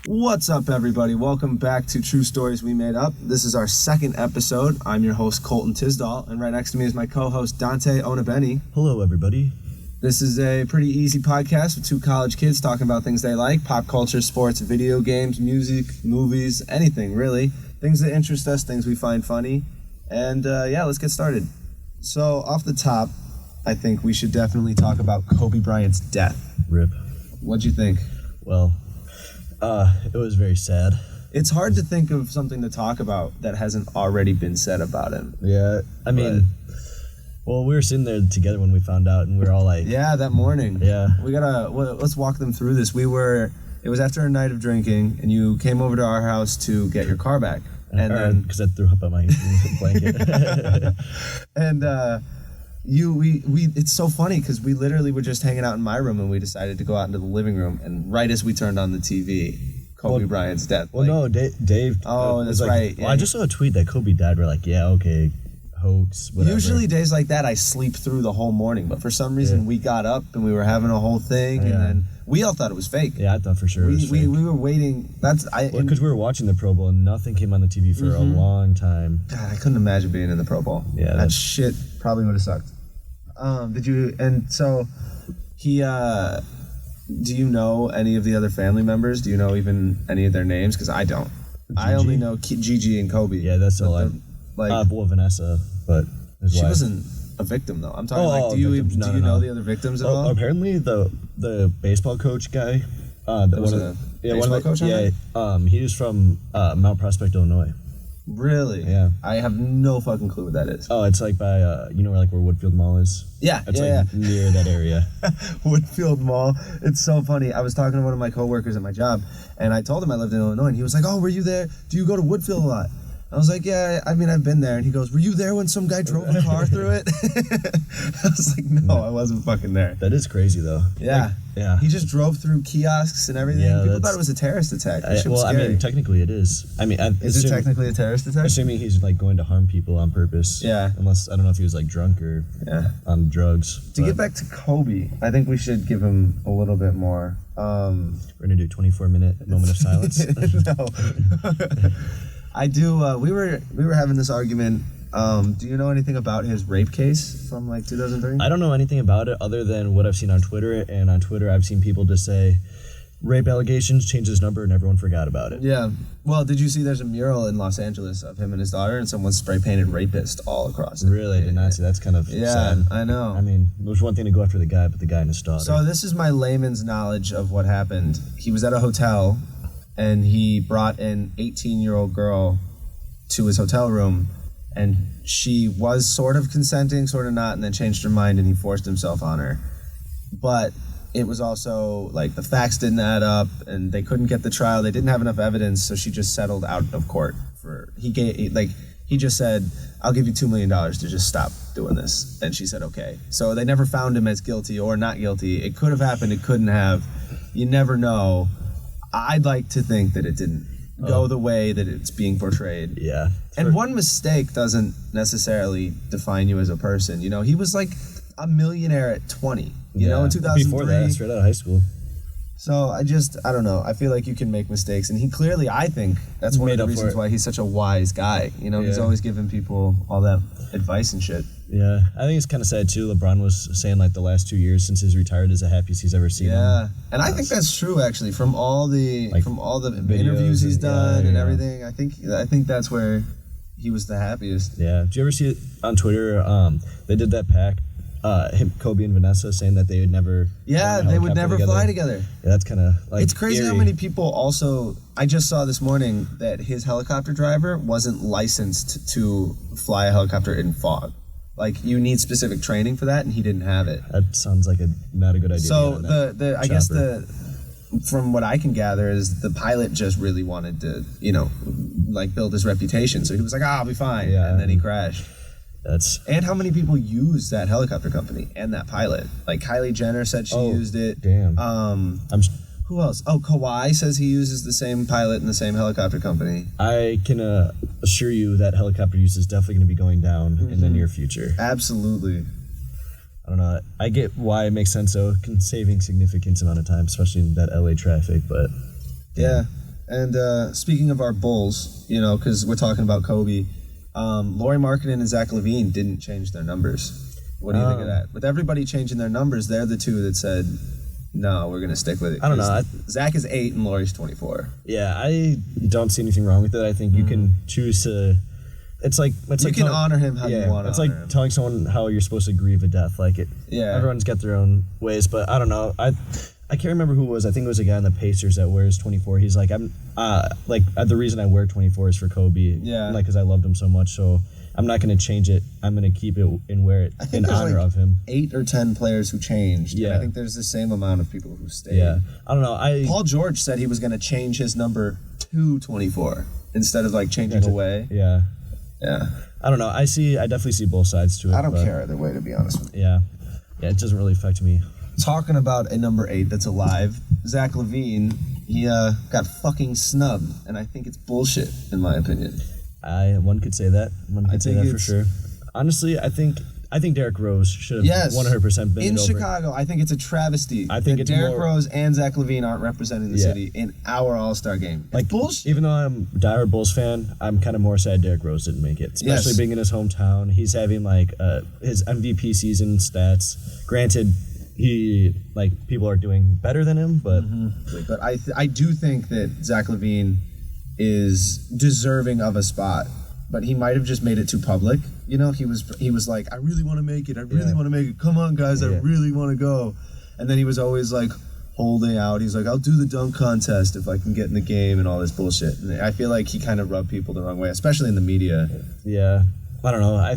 What's up, everybody? Welcome back to True Stories We Made Up. This is our second episode. I'm your host, Colton Tisdall, and right next to me is my co-host, Dante Onabeni. Hello, everybody. This is a pretty easy podcast with two college kids talking about things they like: pop culture, sports, video games, music, movies, anything, really. Things that interest us, things we find funny. And let's get started. So, off the top, I think we should definitely talk about Kobe Bryant's death. RIP. What'd you think? Well, it was very sad. It's hard to think of something to talk about that hasn't already been said about him. Yeah, we were sitting there together when we found out, and we were all like... Yeah, that morning. Yeah. Let's walk them through this. It was after a night of drinking, and you came over to our house to get your car back. And then... Because I threw up on my blanket. And, it's so funny because we literally were just hanging out in my room and we decided to go out into the living room, and right as we turned on the TV, Kobe Bryant's death. Well, no, Dave. Oh, that's right. Well, I just saw a tweet that Kobe died. We're like, yeah, okay, hoax, whatever. Usually days like that, I sleep through the whole morning, but for some reason we got up and we were having a whole thing, and then we all thought it was fake. Yeah, I thought for sure it was fake. We were waiting. Because we were watching the Pro Bowl and nothing came on the TV for a long time. God, I couldn't imagine being in the Pro Bowl. Yeah, that shit probably would have sucked. Do you know any of the other family members? Do you know even any of their names? Because I don't. Gigi? I only know Gigi and Kobe. Yeah, that's all I... Vanessa, but his wife. Wasn't a victim, though. I'm talking do you know the other victims at all? Apparently the baseball coach guy... baseball coach? He was from Mount Prospect, Illinois. Really? Yeah. I have no fucking clue what that is. Oh, it's like by, where Woodfield Mall is? Yeah, it's near that area. Woodfield Mall. It's so funny. I was talking to one of my coworkers at my job, and I told him I lived in Illinois, and he was like, oh, were you there? Do you go to Woodfield a lot? I was like, yeah, I mean, I've been there. And he goes, were you there when some guy drove a car through it? I was like, no, I wasn't fucking there. That is crazy, though. Yeah. Yeah. He just drove through kiosks and everything. Yeah, people thought it was a terrorist attack. Technically it is. Is it technically a terrorist attack? Assuming he's, going to harm people on purpose. Yeah. Unless, I don't know if he was, drunk or on drugs. To get back to Kobe, I think we should give him a little bit more. We're going to do a 24-minute moment of silence. No. I do. We were having this argument. Do you know anything about his rape case from 2003? I don't know anything about it other than what I've seen on Twitter. And on Twitter, I've seen people just say, rape allegations, change his number, and everyone forgot about it. Yeah. Well, did you see there's a mural in Los Angeles of him and his daughter, and someone spray painted rapist all across it? Really? I did not see. That's kind of sad. I know. I mean, it was one thing to go after the guy, but the guy and his daughter. So this is my layman's knowledge of what happened. He was at a hotel, and he brought an 18-year-old girl to his hotel room, and she was sort of consenting, sort of not, and then changed her mind, and he forced himself on her. But it was also, the facts didn't add up, and they couldn't get the trial. They didn't have enough evidence, so she just settled out of court. He just said, I'll give you $2 million to just stop doing this. And she said, okay. So they never found him as guilty or not guilty. It could have happened, it couldn't have. You never know. I'd like to think that it didn't go the way that it's being portrayed. Yeah. And one mistake doesn't necessarily define you as a person. He was a millionaire at 20, in 2003. Before that, straight out of high school. So I don't know. I feel like you can make mistakes. And he clearly, I think, that's one of the reasons why he's such a wise guy. He's always giving people all that advice and shit. Yeah. I think it's kind of sad, too. LeBron was saying, the last 2 years since he's retired is the happiest he's ever seen him. Yeah. And I think that's true, actually. From all the interviews he's done and everything, I think that's where he was the happiest. Yeah. Did you ever see it on Twitter? They did that pact. Kobe and Vanessa saying that they would never... Yeah, they would never fly together. Yeah, that's kind of It's crazy eerie. how many people also... I just saw this morning that his helicopter driver wasn't licensed to fly a helicopter in fog. You need specific training for that, and he didn't have it. That sounds like not a good idea. So I guess from what I can gather is the pilot just really wanted to, build his reputation. So he was like, I'll be fine. Yeah, and then he crashed. And how many people use that helicopter company and that pilot? Kylie Jenner said she used it. Damn. Who else? Oh, Kawhi says he uses the same pilot and the same helicopter company. I can assure you that helicopter use is definitely going to be going down in the near future. Absolutely. I don't know. I get why it makes sense, though, saving significant amount of time, especially in that LA traffic, but... Yeah. And speaking of our Bulls, you know, because we're talking about Kobe, Lauri Markkanen and Zach LaVine didn't change their numbers. What do you think of that? With everybody changing their numbers, they're the two that said, no, we're going to stick with it. I don't know. Zach is 8 and Lauri's 24. Yeah, I don't see anything wrong with it. I think you can choose to... It's like you can honor him how you want to. It's like telling someone how you're supposed to grieve a death. Like it. Yeah. Everyone's got their own ways, but I don't know. I can't remember who it was. I think it was a guy on the Pacers that wears 24. He's like, I'm the reason I wear 24 is for Kobe. Yeah. Like, because I loved him so much. So I'm not going to change it. I'm going to keep it and wear it in honor of him. 8 or 10 players who changed. Yeah. And I think there's the same amount of people who stayed. Yeah. I don't know. Paul George said he was going to change his number to 24 instead of like changing away. Yeah. Yeah. I don't know. I definitely see both sides to it. I don't care either way, to be honest with you. Yeah. Yeah, it doesn't really affect me. Talking about a number 8 that's alive, Zach LaVine, he got fucking snubbed, and I think it's bullshit, in my opinion. One could say that. One could say that for sure. Honestly, I think Derrick Rose should have 100% been in Chicago. I think it's a travesty. I think Derrick Rose and Zach LaVine aren't representing the city in our All-Star game. Like bullshit. Even though I'm a diehard Bulls fan, I'm kind of more sad Derrick Rose didn't make it, especially being in his hometown. He's having like his MVP season stats. Granted, people are doing better than him, but but I do think that Zach LaVine is deserving of a spot. But he might have just made it too public. You know, he was like, I really want to make it. I really want to make it. Come on, guys, I really want to go. And then he was always like holding out. He's like, I'll do the dunk contest if I can get in the game and all this bullshit. And I feel like he kind of rubbed people the wrong way, especially in the media. Yeah. I don't know. I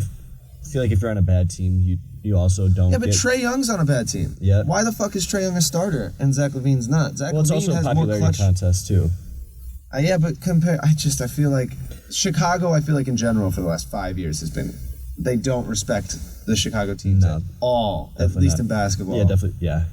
feel like if you're on a bad team, you also don't. Yeah, but Trae Young's on a bad team. Yeah. Why the fuck is Trae Young a starter and Zach LaVine's not? It's also a popularity contest too. Yeah, but I feel like Chicago, in general for the last 5 years they don't respect the Chicago teams at all, at least in basketball. Yeah, definitely, yeah.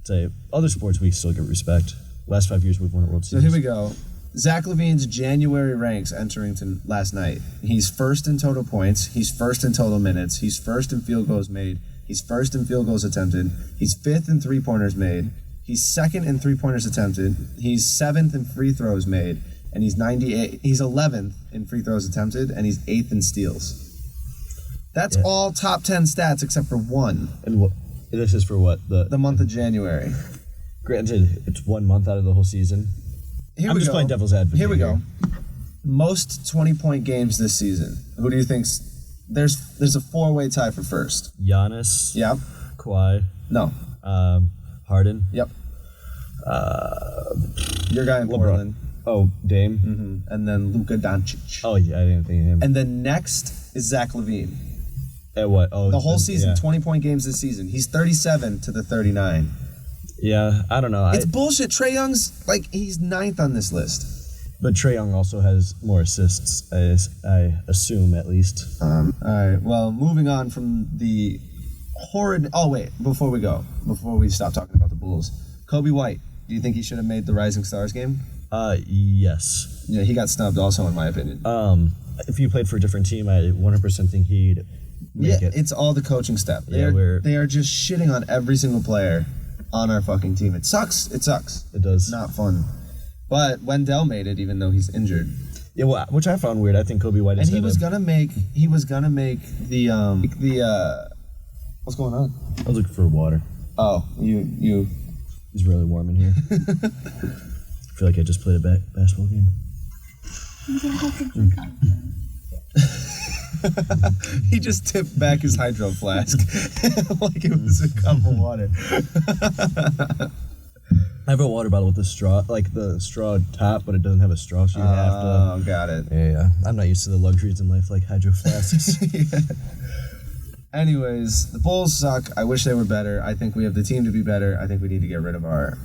Say other sports we still get respect. Last 5 years we've won a World Series. So here we go. Zach LaVine's January ranks entering to last night. He's first in total points. He's first in total minutes. He's first in field goals made. He's first in field goals attempted. He's fifth in three-pointers made. He's second in three-pointers attempted. He's seventh in free throws made. And he's 98. He's 11th in free throws attempted, and he's 8th in steals. That's all top 10 stats except for one. And this is for what? The month of January. Granted, it's 1 month out of the whole season. I'm just playing devil's advocate. Here we go. Most 20-point games this season. Who do you think's... There's a 4-way tie for first. Giannis. Yep. Kawhi. No. Harden. Yep. Your guy in Portland. Oh, Dame. Mm-hmm. And then Luka Doncic. Oh, yeah, I didn't think of him. And then next is Zach LaVine. At what? Oh, the whole season, 20-point games this season. He's 37 to the 39. Yeah, I don't know. It's bullshit. Trae Young's, he's 9th on this list. But Trae Young also has more assists, I assume, at least. All right, well, moving on from the horrid... Oh, wait, before we stop talking about the Bulls, Kobe White, do you think he should have made the Rising Stars game? Yes. Yeah, he got snubbed also, in my opinion. If you played for a different team, I 100% think he'd make it. It's all the coaching staff. They are just shitting on every single player on our fucking team. It sucks. It does. It's not fun. But Wendell made it, even though he's injured. Yeah, well, which I found weird. I think Kobe White. And he was gonna make the What's going on? I was looking for water. Oh, you. It's really warm in here. I feel like I just played a basketball game. He just tipped back his hydro flask like it was a cup of water. I have a water bottle with a straw, like the straw top, but it doesn't have a straw, so you have to... Oh, got it. Yeah. I'm not used to the luxuries in life like hydro flasks. Yeah. Anyways, the Bulls suck. I wish they were better. I think we have the team to be better. I think we need to get rid of our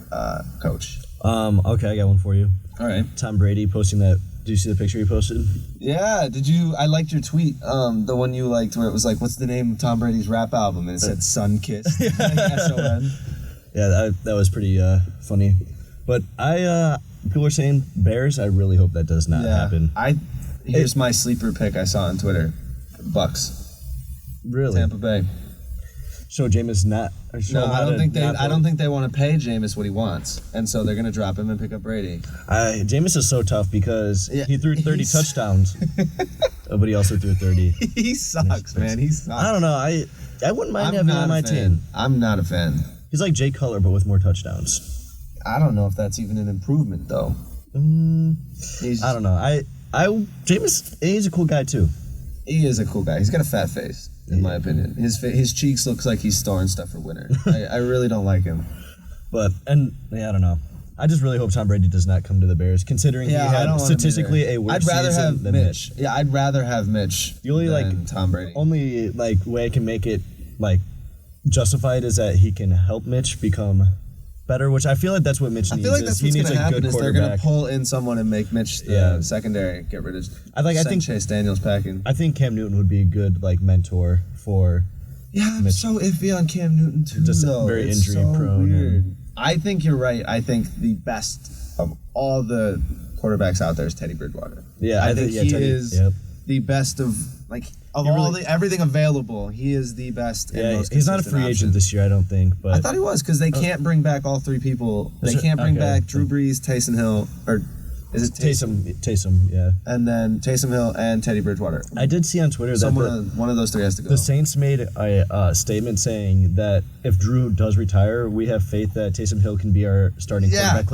coach. Okay, I got one for you. All right. Tom Brady posting that. Did you see the picture he posted? Yeah. I liked your tweet. The one you liked where it was like, what's the name of Tom Brady's rap album? And it said Sun Kiss. S-O-N. Yeah, that was pretty funny. But people are saying Bears. I really hope that does not happen. Here's my sleeper pick I saw on Twitter. Bucks. Really? Tampa Bay. show Jameis not. No, I don't think they. I don't think they want to pay Jameis what he wants, and so they're gonna drop him and pick up Brady. Jameis is so tough because he threw 30 touchdowns, but he also threw 30. He sucks, man. He sucks. I don't know. I wouldn't mind having him on my team. I'm not a fan. He's like Jay Cutler, but with more touchdowns. I don't know if that's even an improvement, though. I don't know. Jameis, he's a cool guy too. He is a cool guy. He's got a fat face, in my opinion. His cheeks looks like he's storing stuff for winter. I really don't like him. I don't know. I just really hope Tom Brady does not come to the Bears, considering he had statistically a worse season than Mitch. Yeah, I'd rather have Mitch than Tom Brady. Only way I can make it justified is that he can help Mitch become better, which I feel like that's what Mitch needs. I feel like that's what's going to happen is they're going to pull in someone and make Mitch secondary, get rid of. I think Chase Daniels packing. I think Cam Newton would be a good mentor for. Yeah, I'm so iffy on Cam Newton too. Just very injury prone. Weird. I think you're right. I think the best of all the quarterbacks out there is Teddy Bridgewater. Yeah, I think he is the best of everything available. He is the best. Yeah, he's not a free agent this year, I don't think. But I thought he was because they can't bring back all three people. They can't bring back Drew Brees, Taysom Hill, or is it Taysom? Yeah, and then Taysom Hill and Teddy Bridgewater. I did see on Twitter that one of those three has to go. The Saints made a statement saying that if Drew does retire, we have faith that Taysom Hill can be our starting quarterback.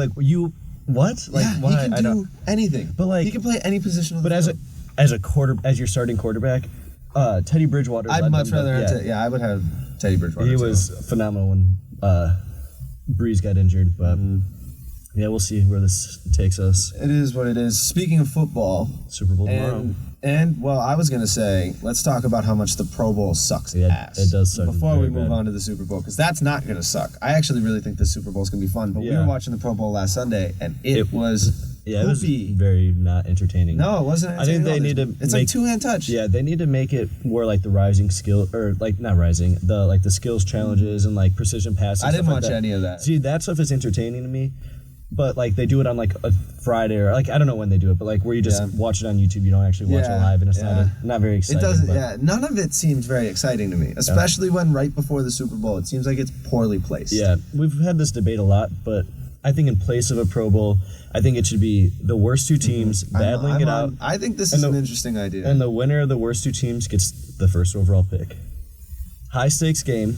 What? Why? He can do anything. But he can play any position. As your starting quarterback, Teddy Bridgewater. I'd much rather have I would have Teddy Bridgewater. He was phenomenal when Breeze got injured, but yeah, we'll see where this takes us. It is what it is. Speaking of football, Super Bowl tomorrow. And I was gonna say, let's talk about how much the Pro Bowl sucks ass. It does suck. Before we move on to the Super Bowl, because that's not gonna suck. I actually really think the Super Bowl's gonna be fun. But we were watching the Pro Bowl last Sunday, and it was. Yeah, it was very not entertaining. No, it wasn't. I think they need to. It's like two-hand touch. Yeah, they need to make it more like the rising skill, or not rising, the skills challenges and precision passing. I didn't watch any of that. See, that stuff is entertaining to me, but they do it on a Friday or I don't know when they do it, but where you just watch it on YouTube, you don't actually watch it live, and it's not very exciting. It doesn't. Yeah, none of it seems very exciting to me, especially when right before the Super Bowl, it seems like it's poorly placed. Yeah, we've had this debate a lot, but I think in place of a Pro Bowl, I think it should be the worst two teams battling it out. I think this is an interesting idea. And the winner of the worst two teams gets the first overall pick. High stakes game.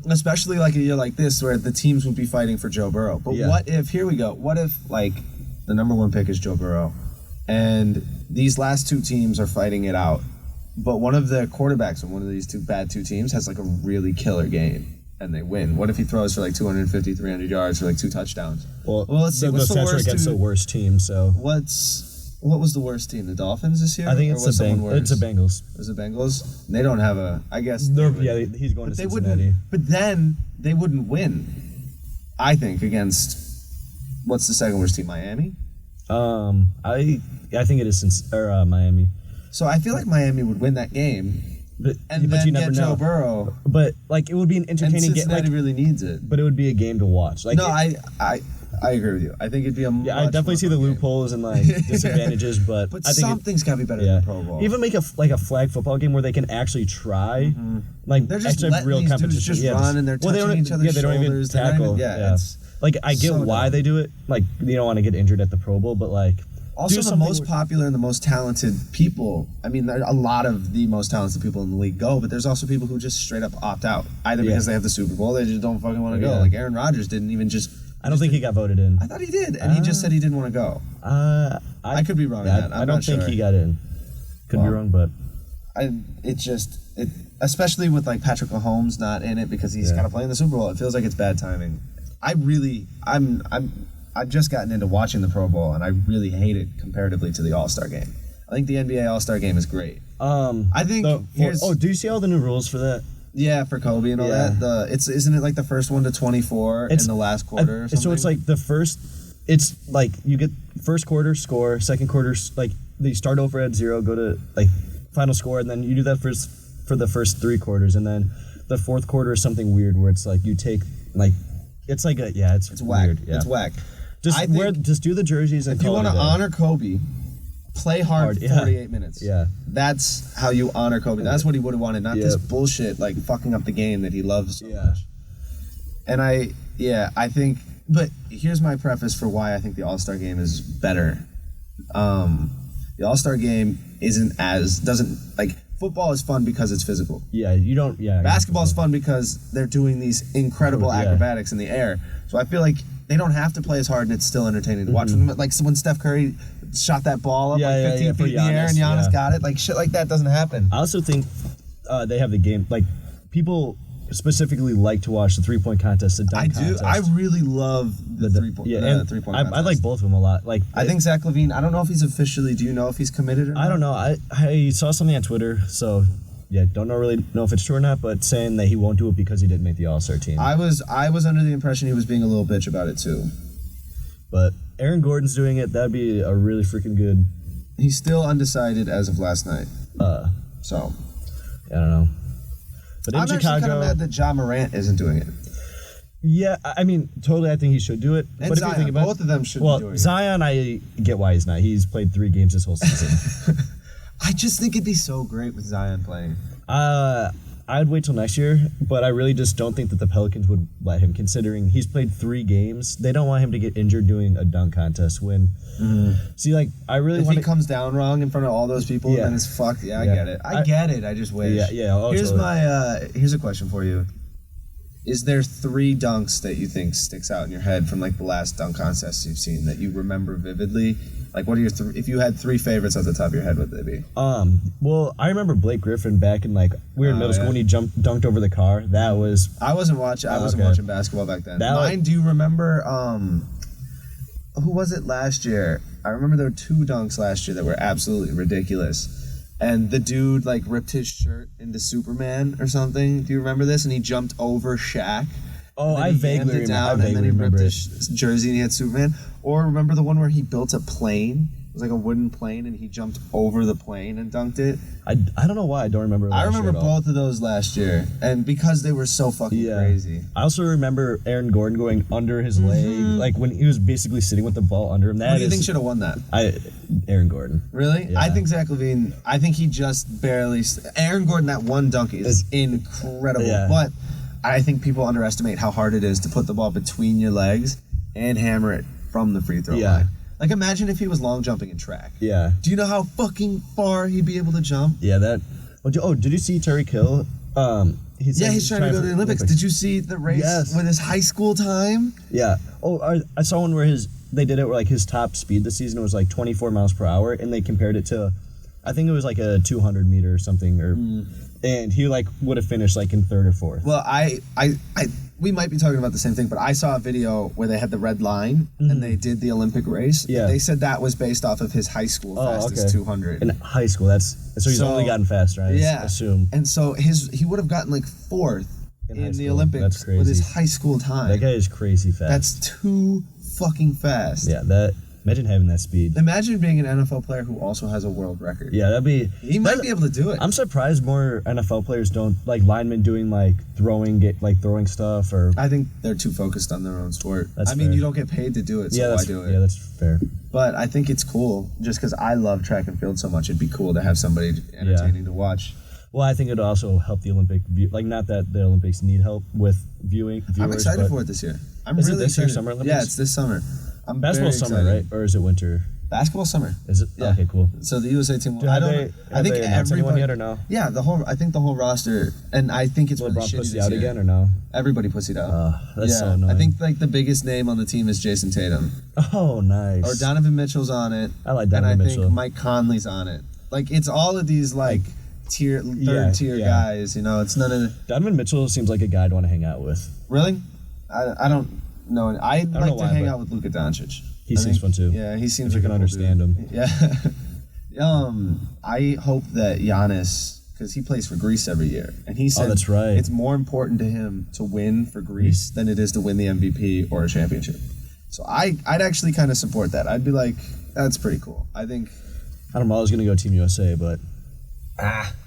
Especially a year like this where the teams would be fighting for Joe Burrow. But what if, here we go, what if the number one pick is Joe Burrow and these last two teams are fighting it out, but one of the quarterbacks of one of these two teams has a really killer game and they win? What if he throws for 250, 300 yards for 2 touchdowns? Well, let's see. What's the worst against the worst team? So what was the worst team? The Dolphins this year? I think it's the Bengals. It's the Bengals. Is it Bengals? They don't have a. I guess. He's going to Cincinnati. But then they wouldn't win. I think against what's the second worst team? Miami. I think it is Miami. So I feel like Miami would win that game. But you never know. Joe Burrow. But it would be an entertaining game. Cincinnati really needs it. But it would be a game to watch. I agree with you. I think it'd be I definitely see the loopholes and disadvantages, but I think something's got to be better than the Pro Bowl. Even make a flag football game where they can actually try. They're just letting real competition. Dudes just run and they're touching each other's shoulders. They don't even tackle. I get why they do it. You don't want to get injured at the Pro Bowl, but also the most popular and the most talented people. I mean, a lot of the most talented people in the league go, but there's also people who just straight up opt out, either because they have the Super Bowl, they just don't fucking want to go. Aaron Rodgers didn't even just. I don't think he got voted in. I thought he did, and he just said he didn't want to go. I could be wrong on that. I don't think he got in. Could be wrong, but especially with Patrick Mahomes not in it because he's got to play in the Super Bowl. It feels like it's bad timing. I've just gotten into watching the Pro Bowl, and I really hate it comparatively to the All-Star game. I think the NBA All-Star game is great. I think do you see all the new rules for that? Yeah, for Kobe and all that. Isn't it the first one to 24 in the last quarter or something? So it's the first. It's you get first quarter score, second quarter they start over at 0, go to final score, and then you do that for the first 3 quarters, and then the fourth quarter is something weird where it's you take it's it's whack. Weird. Yeah. It's whack. Just do the jerseys and if you want to honor Kobe, play hard 48 minutes. Yeah. That's how you honor Kobe. That's what he would have wanted, not this bullshit, like, fucking up the game that he loves so much. And I think, but here's my preface for why I think the All-Star game is better. The All-Star game football is fun because it's physical. Basketball is fun because they're doing these incredible acrobatics in the air. So I feel like they don't have to play as hard and it's still entertaining to watch. Like when Steph Curry shot that ball up 15 feet in the air and Giannis got it, like shit like that doesn't happen. I also think they have the game, like people specifically like to watch the 3-point contest, the dunk contest. I really love the 3-point contest. I like both of them a lot. I think Zach LaVine, I don't know if he's officially, do you know if he's committed or not? I don't know. I saw something on Twitter, so don't really know if it's true or not, but saying that he won't do it because he didn't make the All-Star team. I was under the impression he was being a little bitch about it too. But Aaron Gordon's doing it. That'd be a really freaking good. He's still undecided as of last night. So I don't know. But I'm actually kind of mad that Ja Morant isn't doing it. Yeah, I mean, totally. I think he should do it. And but Zion, if you think about both of them should be doing it. Zion, I get why he's not. He's played 3 games this whole season. I just think it'd be so great with Zion playing. I'd wait till next year, but I really just don't think that the Pelicans would let him, considering he's played 3 games. They don't want him to get injured doing a dunk contest when... See, like, I really want... If he comes down wrong in front of all those people, then it's fucked. Yeah, I get it. I get it. I just wish. Here's a question for you. Is there 3 dunks that you think sticks out in your head from, like, the last dunk contests you've seen that you remember vividly? Like, what are your if you had 3 favorites off the top of your head, what would they be? Well, I remember Blake Griffin back in, like, we were in middle school when he dunked over the car. That was... I wasn't watching basketball back then. Do you remember, who was it last year? I remember there were 2 dunks last year that were absolutely ridiculous. And the dude, like, ripped his shirt into Superman or something. Do you remember this? And he jumped over Shaq. Oh, I vaguely remember. And then he ripped his jersey and he had Superman. Or remember the one where he built a plane? It was like a wooden plane and he jumped over the plane and dunked it. I don't know why I don't remember last year. I remember both of those last year. And because they were so fucking crazy. I also remember Aaron Gordon going under his leg, like when he was basically sitting with the ball under him. Who do you think should have won that? Aaron Gordon. Really? Yeah. I think Zach LaVine, I think he just barely... Aaron Gordon, that one dunk is incredible. Yeah. But I think people underestimate how hard it is to put the ball between your legs and hammer it from the free throw line. Like, imagine if he was long jumping in track. Yeah. Do you know how fucking far he'd be able to jump? Yeah, that... Oh, did you see Tyreek Hill? He's trying to go to the Olympics. Did you see the race with his high school time? Yeah. Oh, I saw one where they did it where, like, his top speed this season was, like, 24 miles per hour, and they compared it to... I think it was, like, a 200 meter or something, and he, like, would have finished, like, in 3rd or 4th. Well, we might be talking about the same thing, but I saw a video where they had the red line and they did the Olympic race. Yeah. They said that was based off of his high school fastest 200. In high school, so he's only gotten faster, I assume. And so he would have gotten like 4th in the Olympics with his high school time. That guy is crazy fast. That's too fucking fast. Yeah, imagine having that speed. Imagine being an NFL player who also has a world record. Yeah, He might be able to do it. I'm surprised more NFL players don't, like, linemen doing, like, throwing stuff, or... I think they're too focused on their own sport. I mean, you don't get paid to do it, so why do it? Yeah, that's fair. But I think it's cool, just because I love track and field so much, it'd be cool to have somebody entertaining to watch. Well, I think it'd also help the Olympic like, not that the Olympics need help with viewers. I'm excited for it this year. Is it this year, Summer Olympics? Yeah, it's this summer. Basketball summer, right? Or is it winter? Basketball summer. Is it? Yeah. Okay, cool. So the USA team. Have they announced anyone yet or no? Yeah, I think the whole roster, and I think it's really shitty pussy out again or no? Everybody pussied out. That's so annoying. I think like the biggest name on the team is Jason Tatum. Oh, nice. Or Donovan Mitchell's on it. I like Donovan Mitchell. And I think Mike Conley's on it. Like, it's all of these like third tier guys. You know, it's none of the... Donovan Mitchell seems like a guy I'd want to hang out with. Really? I don't know. I'd like to hang out with Luka Doncic. He seems fun too. Yeah, he seems like I can understand him. Yeah. I hope that Giannis, because he plays for Greece every year, and he said that's right. It's more important to him to win for Greece than it is to win the MVP or a championship. So I'd actually kind of support that. I'd be like, that's pretty cool. I think... I don't know, I was going to go Team USA, but...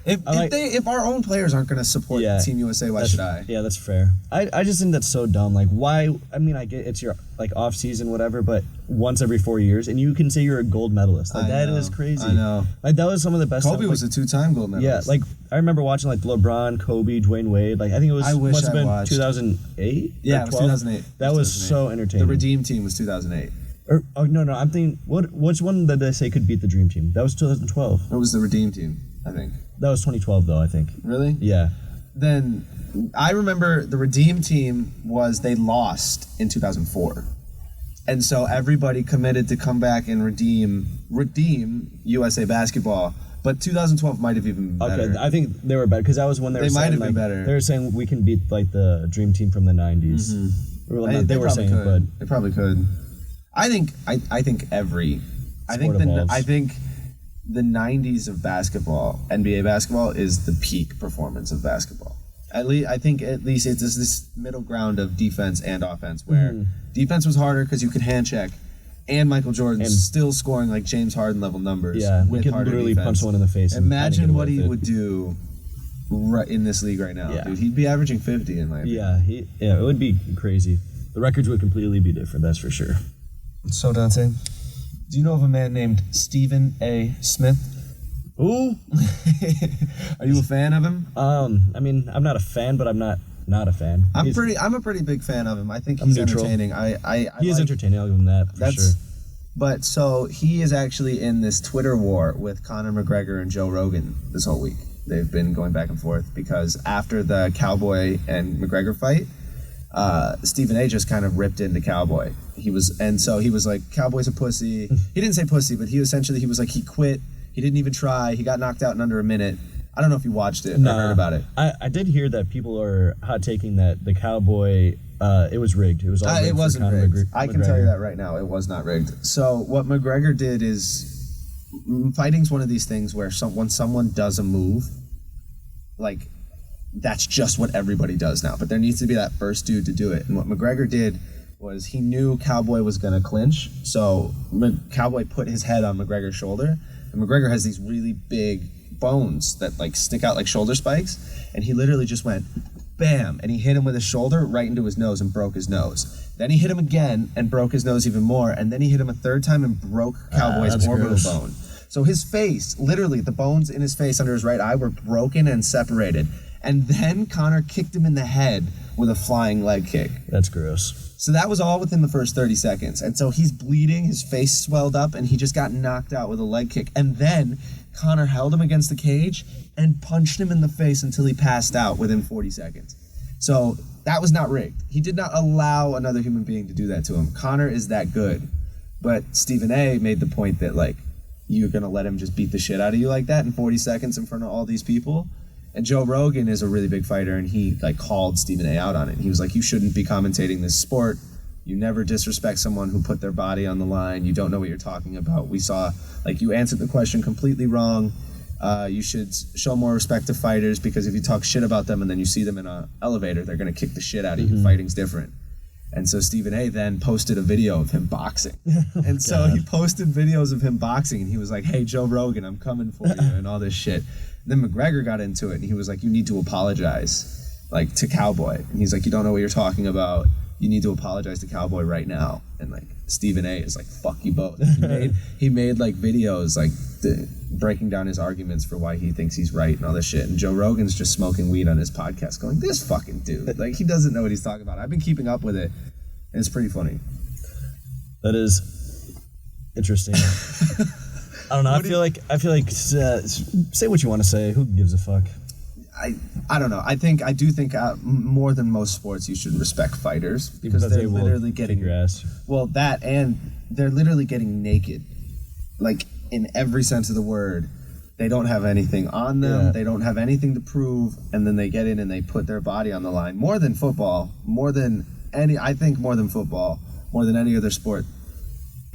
If our own players aren't going to support Team USA, why should I? Yeah, that's fair. I just think that's so dumb. Like, why? I mean, I get it's your like off season, whatever, but once every 4 years, and you can say you're a gold medalist. Like that is crazy. I know. Like that was some of the best. Kobe was a 2-time gold medalist. Yeah, like I remember watching like LeBron, Kobe, Dwayne Wade. Like I think it was. I wish must have I been watched. 2008. Yeah, it was 2008. That was so entertaining. The Redeem Team was 2008. No, I'm thinking which one did they say could beat the Dream Team? That was 2012. It was the Redeem Team, I think. That was 2012 though, I think. Really? Yeah. Then I remember the Redeem Team they lost in 2004. And so everybody committed to come back and redeem USA basketball. But 2012 might have even been better. Okay, I think they were better because that was when they were saying, might have like, been better. They were saying we can beat like the Dream Team from the 90s. Mm-hmm. Well, they were saying, but they probably could. I think the 90s of basketball, NBA basketball, is the peak performance of basketball. I think at least it's this middle ground of defense and offense where defense was harder because you could hand check, and Michael Jordan's still scoring like James Harden level numbers. Yeah, with he could harder literally defense. punch someone in the face. Imagine what he would do right in this league right now, dude. He'd be averaging 50 in my opinion. Yeah, it would be crazy. The records would completely be different, that's for sure. So, Dante, do you know of a man named Stephen A. Smith? Ooh. Are you a fan of him? I mean, I'm not a fan, but I'm not a fan. I'm a pretty big fan of him. I think he's entertaining. He is entertaining, I'll give him that for sure. But so he is actually in this Twitter war with Conor McGregor and Joe Rogan this whole week. They've been going back and forth because after the Cowboy and McGregor fight, Stephen A. just kind of ripped into Cowboy. He was like, Cowboy's a pussy. He didn't say pussy, but he was like, he quit. He didn't even try. He got knocked out in under a minute. I don't know if you watched it or heard about it. I did hear that people are hot taking that the Cowboy, it was rigged. It was all rigged. It wasn't rigged. I can tell you that right now. It was not rigged. So what McGregor did is, fighting's one of these things where when someone does a move, like, that's just what everybody does now. But there needs to be that first dude to do it. And what McGregor did was he knew Cowboy was going to clinch. So Cowboy put his head on McGregor's shoulder. And McGregor has these really big bones that like stick out like shoulder spikes. And he literally just went, bam. And he hit him with his shoulder right into his nose and broke his nose. Then he hit him again and broke his nose even more. And then he hit him a third time and broke Cowboy's orbital bone. So his face, literally the bones in his face under his right eye were broken and separated. And then Conor kicked him in the head with a flying leg kick. That's gross. So that was all within the first 30 seconds. And so he's bleeding, his face swelled up, and he just got knocked out with a leg kick. And then Conor held him against the cage and punched him in the face until he passed out within 40 seconds. So that was not rigged. He did not allow another human being to do that to him. Conor is that good. But Stephen A. made the point that, like, you're going to let him just beat the shit out of you like that in 40 seconds in front of all these people? And Joe Rogan is a really big fighter, and he like called Stephen A. out on it. He was like, you shouldn't be commentating this sport. You never disrespect someone who put their body on the line. You don't know what you're talking about. We saw, like, you answered the question completely wrong. You should show more respect to fighters, because if you talk shit about them and then you see them in an elevator, they're going to kick the shit out of you. Fighting's different. And so Stephen A. then posted a video of him boxing. And so he posted videos of him boxing, and he was like, hey, Joe Rogan, I'm coming for you, and all this shit. Then McGregor got into it, and he was like, you need to apologize, like, to Cowboy. And he's like, you don't know what you're talking about. You need to apologize to Cowboy right now. And, like, Stephen A. is like, fuck you both. He made like, videos, like, breaking down his arguments for why he thinks he's right and all this shit. And Joe Rogan's just smoking weed on his podcast going, this fucking dude. Like, he doesn't know what he's talking about. I've been keeping up with it, and it's pretty funny. That is interesting. I don't know. I feel like say what you want to say. Who gives a fuck? I don't know. I do think more than most sports, you should respect fighters, because they're literally getting your ass. Well, that, and they're literally getting naked, like, in every sense of the word. They don't have anything on them. Yeah. They don't have anything to prove, and then they get in and they put their body on the line. More than football, more than any other sport.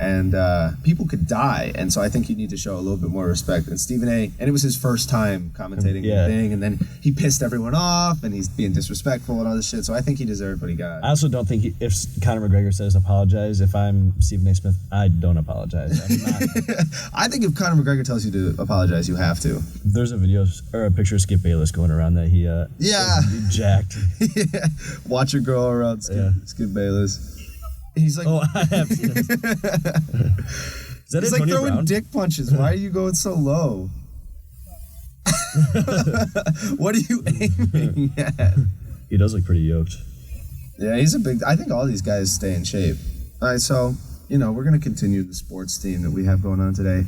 and people could die, and so I think you need to show a little bit more respect. And Stephen A, and it was his first time commentating the thing, and then he pissed everyone off, and he's being disrespectful and all this shit, so I think he deserved what he got. I also don't think if Conor McGregor says apologize, if I'm Stephen A. Smith, I don't apologize. I'm not. I think if Conor McGregor tells you to apologize, you have to. There's a video or a picture of Skip Bayless going around that he jacked. Yeah. Watch your girl around Skip Bayless. He's like, I have seen it. He's like throwing dick punches. Why are you going so low? What are you aiming at? He does look pretty yoked. Yeah, he's a big. I think all these guys stay in shape. All right, so we're gonna continue the sports theme that we have going on today.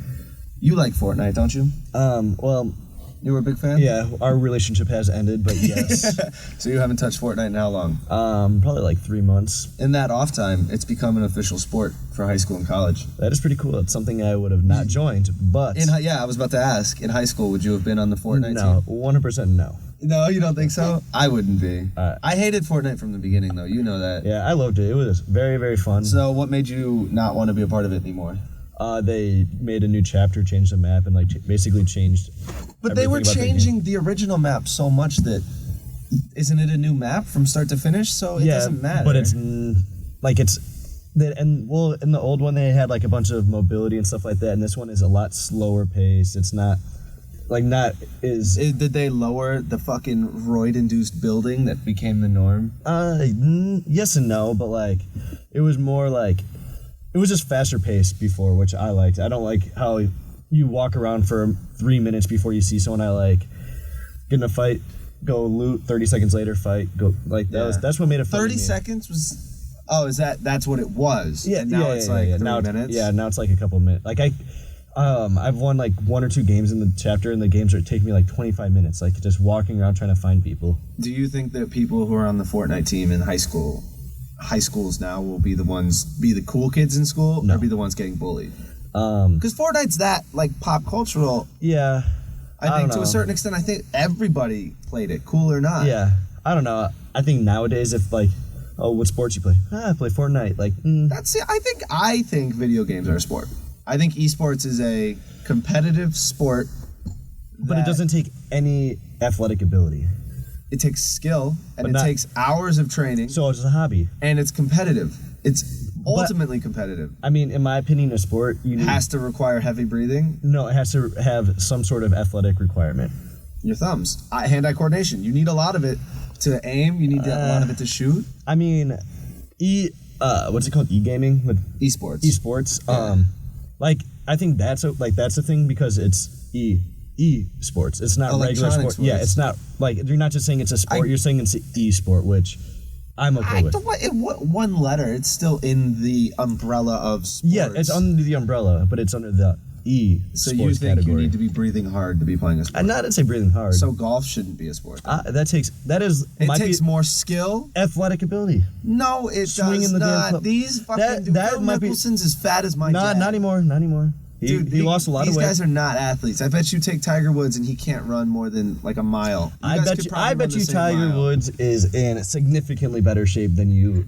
You like Fortnite, don't you? Well. You were a big fan? Yeah, our relationship has ended, but yes. So you haven't touched Fortnite in how long? Probably like 3 months. In that off time, it's become an official sport for high school and college. That is pretty cool. It's something I would have not joined, but... I was about to ask. In high school, would you have been on the Fortnite team? No, 100% no. No, you don't think so? I wouldn't be. I hated Fortnite from the beginning, though. You know that. Yeah, I loved it. It was very, very fun. So what made you not want to be a part of it anymore? They made a new chapter, changed the map, and basically changed. But they were changing the original map so much that isn't it a new map from start to finish? So it doesn't matter. But in the old one they had like a bunch of mobility and stuff like that, and this one is a lot slower pace. It's not. Did they lower the fucking roid-induced building that became the norm? Yes and no, but it was more it was just faster paced before, which I liked. I don't like how you walk around for 3 minutes before you see someone. I like get in a fight, go loot, 30 seconds later fight, go that's what made it fun. 30 seconds was that's what it was. Yeah, and now it's 3 minutes. Yeah, now it's a couple minutes. I've won 1 or 2 games in the chapter, and the games are taking me 25 minutes, just walking around trying to find people. Do you think that people who are on the Fortnite team in high schools now will be the cool kids in school, or be the ones getting bullied? Because Fortnite's that pop cultural. Yeah, I think to a certain extent, I think everybody played it, cool or not. Yeah, I don't know. I think nowadays, if what sports you play? I play Fortnite. That's it. I think video games are a sport. I think esports is a competitive sport, but it doesn't take any athletic ability. It takes skill, and it takes hours of training. So it's a hobby. And it's competitive. It's ultimately competitive. I mean, in my opinion, a sport has to require heavy breathing. No, it has to have some sort of athletic requirement. Your thumbs. Hand-eye coordination. You need a lot of it to aim. You need a lot of it to shoot. I mean, what's it called? E-gaming? With esports. Esports. Yeah. I think that's a thing because it's e-sports. It's not regular sport. Sports. Yeah, it's not you're not just saying it's a sport. You're saying it's an e-sport, which I'm okay with. One letter. It's still in the umbrella of sports. Yeah, it's under the umbrella, but it's under the e-sports So you think category. You need to be breathing hard to be playing a sport? I'm not to say breathing hard. So golf shouldn't be a sport. It takes more skill, athletic ability. No, it does not. These fucking Phil Mickelson's as fat as my dad. Not anymore. Dude, he lost a lot of weight. These guys are not athletes. I bet you take Tiger Woods and he can't run more than a mile. I bet you Tiger Woods is in significantly better shape than you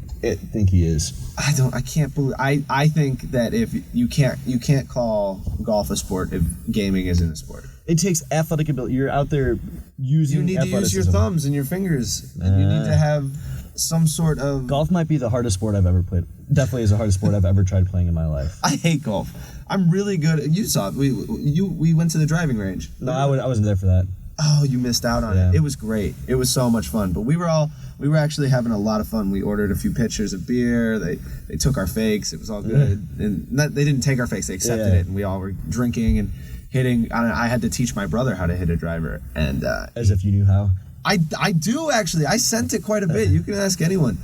think he is. I can't believe. I think that if you can't call golf a sport if gaming isn't a sport. It takes athletic ability. You're out there using. You need to use your thumbs and your fingers, and you need to have some sort of. Golf might be the hardest sport I've ever played. Definitely is the hardest sport I've ever tried playing in my life. I hate golf. I'm really good. You saw it. We went to the driving range. No, I wasn't there for that. Oh, you missed out on it. It was great. It was so much fun. But we were actually having a lot of fun. We ordered a few pitchers of beer. They took our fakes. It was all good. And they didn't take our fakes. They accepted it, and we all were drinking and hitting. I had to teach my brother how to hit a driver, and as if you knew how. I do actually. I sent it quite a bit. You can ask anyone.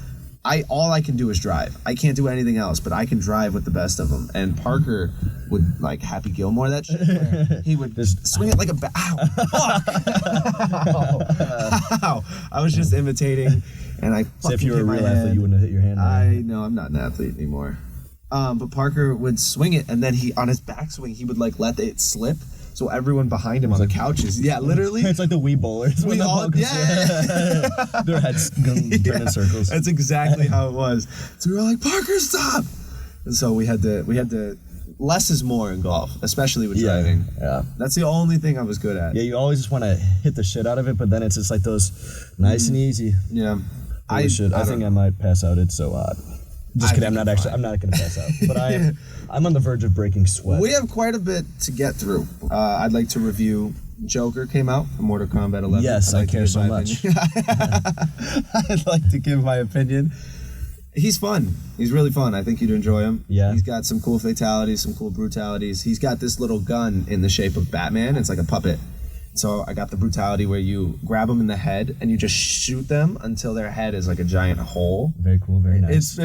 All I can do is drive. I can't do anything else, but I can drive with the best of them. And Parker would Happy Gilmore that shit. Where he would just swing it like a ow, fuck. Ow. I was just imitating, and I fucking so if you were a real athlete, you wouldn't have hit your hand. I know I'm not an athlete anymore. But Parker would swing it, and then on his backswing, he would let it slip. So everyone behind him on the couches, literally. It's like the Wii bowlers. We all, their heads turn in circles. That's exactly how it was. So we were like, Parker, stop! And so we had to less is more in golf, especially with driving. Yeah. That's the only thing I was good at. Yeah, you always just want to hit the shit out of it, but then it's just like those nice and easy. Yeah. I think I might pass out. It's so odd. Just kidding. I'm not going to pass out. But I'm on the verge of breaking sweat. We have quite a bit to get through. I'd like to review Joker came out for Mortal Kombat 11. Yes, I care so much. I'd like to give my opinion. He's fun. He's really fun. I think you'd enjoy him. Yeah. He's got some cool fatalities, some cool brutalities. He's got this little gun in the shape of Batman. It's like a puppet. So I got the brutality where you grab them in the head and you just shoot them until their head is like a giant hole. Very cool. Very nice.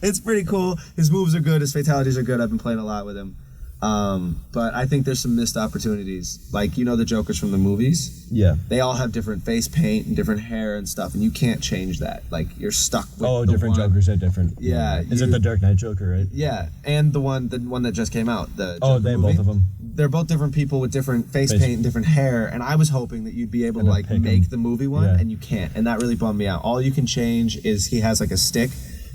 It's pretty cool. His moves are good. His fatalities are good. I've been playing a lot with him. But I think there's some missed opportunities. Like, you know, the Jokers from the movies? Yeah. They all have different face paint and different hair and stuff, and you can't change that. Like, you're stuck with different Jokers are different. Yeah. Is it the Dark Knight Joker, right? Yeah, and the one that just came out. The Joker movie. Both of them. They're both different people with different face paint and different hair, and I was hoping that you'd be able to, like, make the movie one, and you can't, and that really bummed me out. All you can change is he has, like, a stick,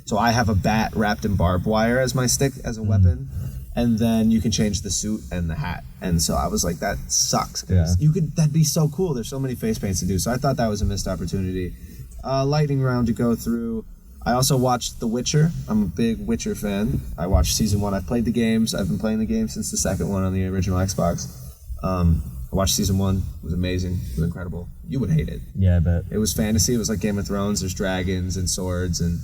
so I have a bat wrapped in barbed wire as my stick, as a weapon. And then you can change the suit and the hat. And so I was like, that sucks. Yeah. That'd be so cool. There's so many face paints to do. So I thought that was a missed opportunity. Lightning round to go through. I also watched The Witcher. I'm a big Witcher fan. I watched season 1. I've played the games. I've been playing the game since the second one on the original Xbox. I watched season 1. It was amazing. It was incredible. You would hate it. Yeah, I bet. It was fantasy. It was like Game of Thrones. There's dragons and swords and...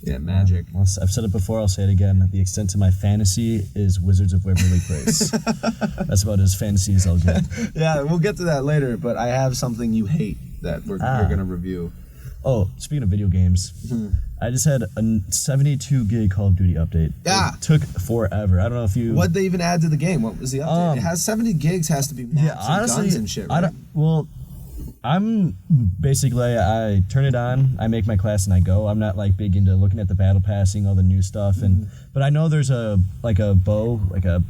yeah, magic. Well, I've said it before, I'll say it again. The extent to my fantasy is Wizards of Waverly Place. That's about as fantasy as I'll get. Yeah, we'll get to that later, but I have something you hate that we're going to review. Oh, speaking of video games, I just had a 72 gig Call of Duty update. Yeah. It took forever. I don't know if you... What'd they even add to the game? What was the update? It has 70 gigs, has to be maps and guns and shit, right? I'm basically, I turn it on, I make my class, and I go. I'm not like big into looking at the battle pass, seeing all the new stuff, but I know there's a bow, like a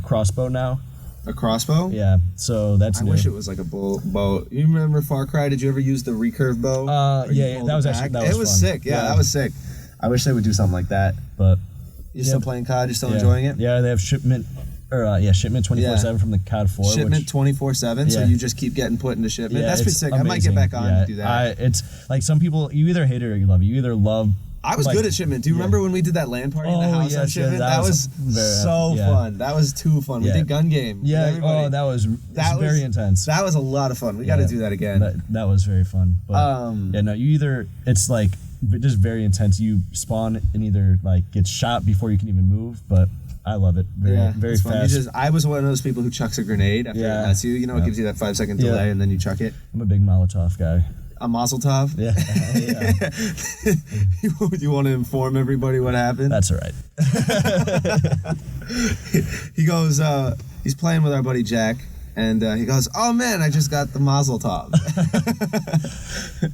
crossbow now. A crossbow? Yeah, so that's new. I wish it was like a bow. You remember Far Cry? Did you ever use the recurve bow? Yeah, that was fun. It was sick. Yeah, that was sick. I wish they would do something like that. But you're still playing COD? You're still enjoying it? Yeah, they have shipment. Shipment 24/7 from the COD 4. Shipment 24/7, so you just keep getting put into shipment. That's pretty sick. Amazing. I might get back on to do that. It's like some people, you either hate it or you love it. You either love... I was good at shipment. Do you remember when we did that LAN party in the house on shipment? That was so fun. That was too fun. We did gun game. Yeah, that was very intense. That was a lot of fun. We got to do that again. That was very fun. But you either, it's like just very intense. You spawn and either like get shot before you can even move, but I love it. Very fast. I was one of those people who chucks a grenade after it hits you. You know, it gives you that 5-second delay and then you chuck it. I'm a big Molotov guy. A Mazel Tov? Yeah. You want to inform everybody what happened? That's all right. He goes, he's playing with our buddy Jack, and he goes, oh man, I just got the Mazel Tov.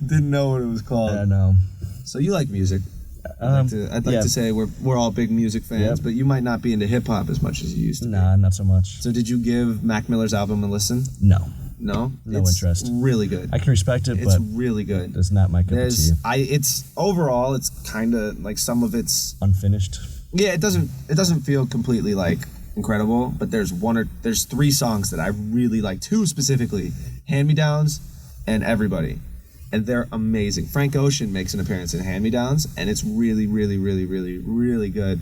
Didn't know what it was called. Yeah, no. So you like music. I'd like to say we're all big music fans, but you might not be into hip hop as much as you used to. Nah, not so much. So did you give Mac Miller's album a listen? No. No? No interest. It's really good. I can respect it, it's but really good. It's not my cup of tea. It's overall, it's kind of like some of it's unfinished. Yeah, it doesn't feel completely like incredible, but there's 3 songs that I really like. 2 specifically, Hand Me Downs and Everybody. And they're amazing. Frank Ocean makes an appearance in Hand Me Downs, and it's really, really, really, really, really good.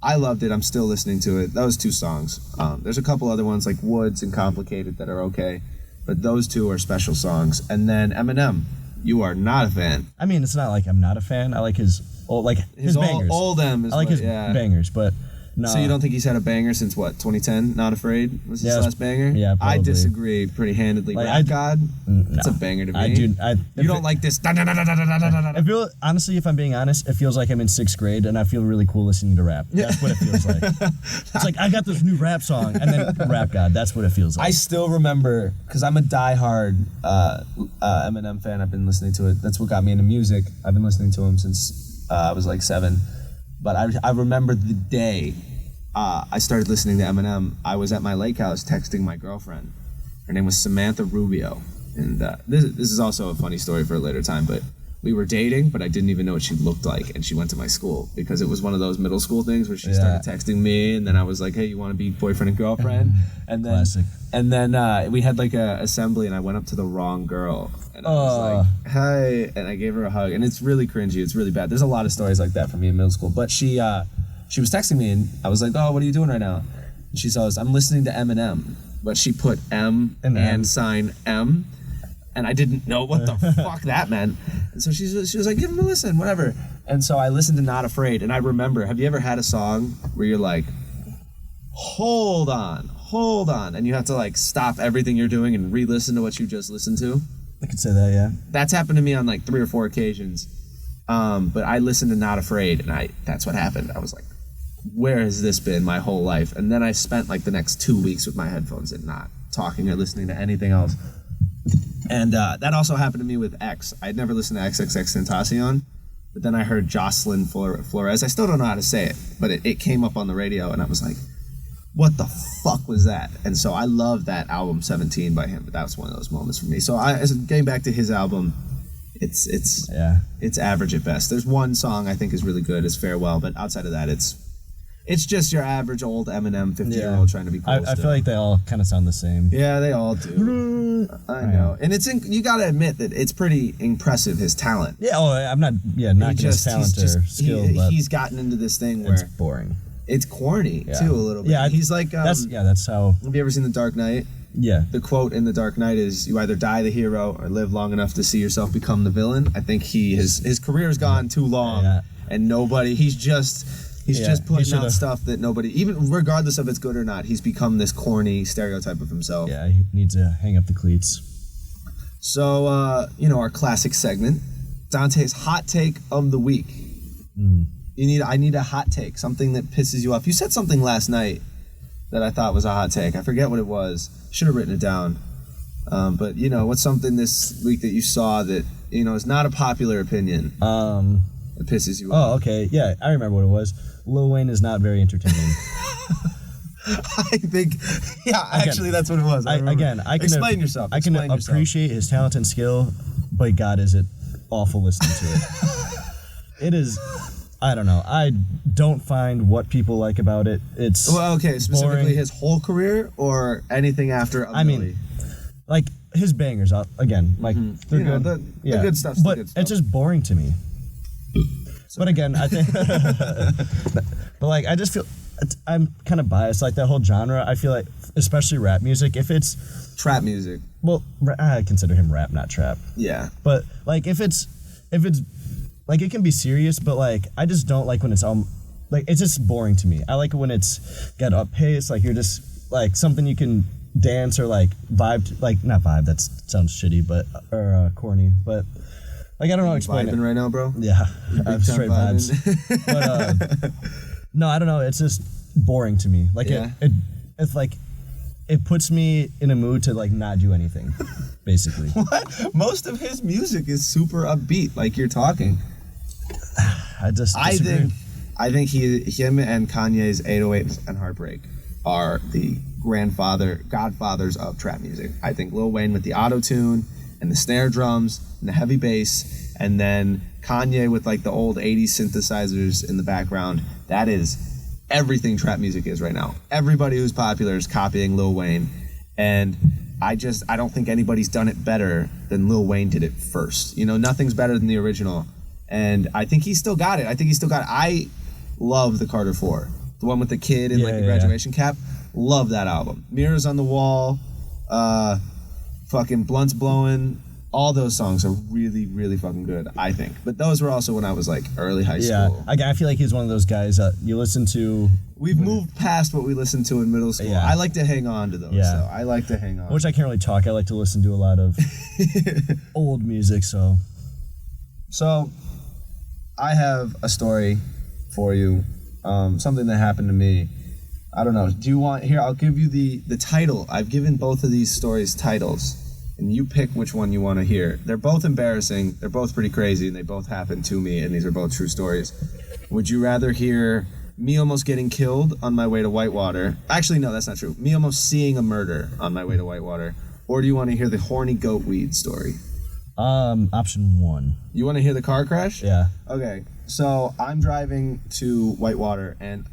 I loved it. I'm still listening to it. Those 2 songs. There's a couple other ones like Woods and Complicated that are okay, but those 2 are special songs. And then Eminem, you are not a fan. I mean, it's not like I'm not a fan. I like his bangers. Old M. I like his bangers, but no. So you don't think he's had a banger since what? 2010? Not Afraid was his last banger. Yeah, probably. I disagree pretty handedly. Like, Rap God, it's no. a banger to me. You don't like this. I feel honestly, if I'm being honest, it feels like I'm in 6th grade and I feel really cool listening to rap. That's what it feels like. It's like I got this new rap song and then Rap God. That's what it feels like. I still remember because I'm a diehard Eminem fan. I've been listening to it. That's what got me into music. I've been listening to him since I was like 7. But I remember the day I started listening to Eminem. I was at my lake house texting my girlfriend. Her name was Samantha Rubio. And this is also a funny story for a later time, but we were dating, but I didn't even know what she looked like, and she went to my school because it was one of those middle school things where she started texting me, and then I was like, hey, you want to be boyfriend and girlfriend? And then Classic. And then we had like a assembly, and I went up to the wrong girl, and I was like, hi, and I gave her a hug, and it's really cringy, it's really bad. There's a lot of stories like that for me in middle school, but she was texting me, and I was like, oh, what are you doing right now? And she says, I'm listening to Eminem, but she put M and sign M, and I didn't know what the fuck that meant. And so she was like, give him a listen, whatever. And so I listened to Not Afraid, and I remember, have you ever had a song where you're like, hold on, and you have to like stop everything you're doing and re-listen to what you just listened to? I could say that, yeah. That's happened to me on like 3 or 4 occasions. But I listened to Not Afraid, and that's what happened. I was like, where has this been my whole life? And then I spent like the next 2 weeks with my headphones in, not talking or listening to anything else. And that also happened to me with X. I'd never listened to XXXTentacion, but then I heard Jocelyn Flores. I still don't know how to say it, but it came up on the radio, and I was like, what the fuck was that? And so I love that album 17 by him, but that was one of those moments for me. So getting back to his album, it's average at best. There's one song I think is really good, is Farewell, but outside of that, it's just your average old Eminem 50-year-old trying to be cool. I feel like they all kind of sound the same. Yeah, they all do. I know. And you gotta admit that it's pretty impressive, his talent. Yeah, I'm not knocking his talent or skill, but he's gotten into this thing where it's boring. It's corny, too, a little bit. Yeah, he's like... that's how... Have you ever seen The Dark Knight? Yeah. The quote in The Dark Knight is, you either die the hero or live long enough to see yourself become the villain. I think his career's gone too long, and he's just putting out stuff that nobody, even regardless of it's good or not, he's become this corny stereotype of himself. Yeah, he needs to hang up the cleats. So, our classic segment, Dante's Hot Take of the Week. I need a hot take, something that pisses you off. You said something last night that I thought was a hot take. I forget what it was. Should have written it down. But, what's something this week that you saw that, is not a popular opinion? It pisses you off. Oh, okay. Yeah, I remember what it was. Lil Wayne is not very entertaining. I think, actually, that's what it was. Explain yourself. I can appreciate his talent and skill, but God, is it awful listening to it. It is... I don't know. I don't find what people like about it. It's specifically boring. His whole career or anything after. I mean, like his bangers. Again, like they're good. The good stuff. But it's just boring to me. But again, I think. But like, I just feel I'm kind of biased. Like that whole genre. I feel like, especially rap music, if it's trap music. Well, I consider him rap, not trap. Yeah. But like, if it's. Like, it can be serious, but, like, I just don't like when it's all... Like, it's just boring to me. I like it when it's got up pace, like, you're just... Like, something you can dance or, like, vibe to... Like, not vibe, that sounds shitty, but... Or corny, but... Like, I don't know how to explain it. Vibing right now, bro? Yeah. I'm straight vibes. But, no, I don't know. It's just boring to me. Like, it's like... It puts me in a mood to, like, not do anything, basically. What? Most of his music is super upbeat, like you're talking. I disagree. I think him and Kanye's 808 and Heartbreak are the godfathers of trap music. I think Lil Wayne with the auto-tune and the snare drums and the heavy bass, and then Kanye with like the old 80s synthesizers in the background. That is everything trap music is right now. Everybody who's popular is copying Lil Wayne, and I don't think anybody's done it better than Lil Wayne did it first. Nothing's better than the original. And I think he still got it. I love the Carter 4. The one with the kid in the graduation cap. Love that album. Mirrors on the Wall, fucking Blunts Blowing. All those songs are really, really fucking good, I think. But those were also when I was like early high school. Yeah, I feel like he's one of those guys that you listen to. We've moved past what we listened to in middle school. Yeah. I like to hang on to those. Yeah. So I like to hang on. Which I can't really talk. I like to listen to a lot of old music, so. So, I have a story for you, something that happened to me. I don't know. Do you want... Here, I'll give you the title. I've given both of these stories titles, and you pick which one you want to hear. They're both embarrassing, they're both pretty crazy, and they both happened to me, and these are both true stories. Would you rather hear me almost getting killed on my way to Whitewater? Actually, no, that's not true. Me almost seeing a murder on my way to Whitewater. Or do you want to hear the horny goat weed story? Option 1. You want to hear the car crash? Yeah. Okay, so I'm driving to Whitewater, and